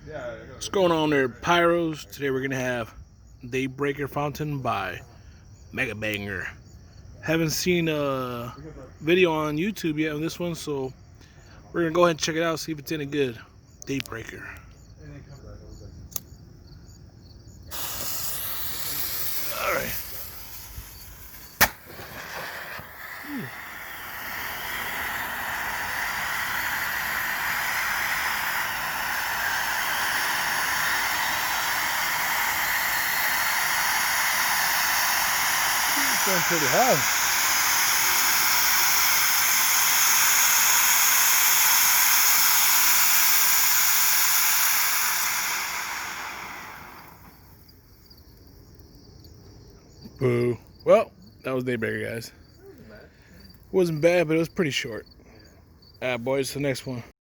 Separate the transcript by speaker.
Speaker 1: What's going on there, Pyros? Today we're gonna have Daybreaker Fountain by Megabanger. Haven't seen a video on YouTube yet on this one, so we're gonna go ahead and check it out, see if it's any good. Daybreaker. Alright. It's going pretty high. Boo. Well, that was Daybreaker, guys. Wasn't bad, but it was pretty short. Boys, the next one.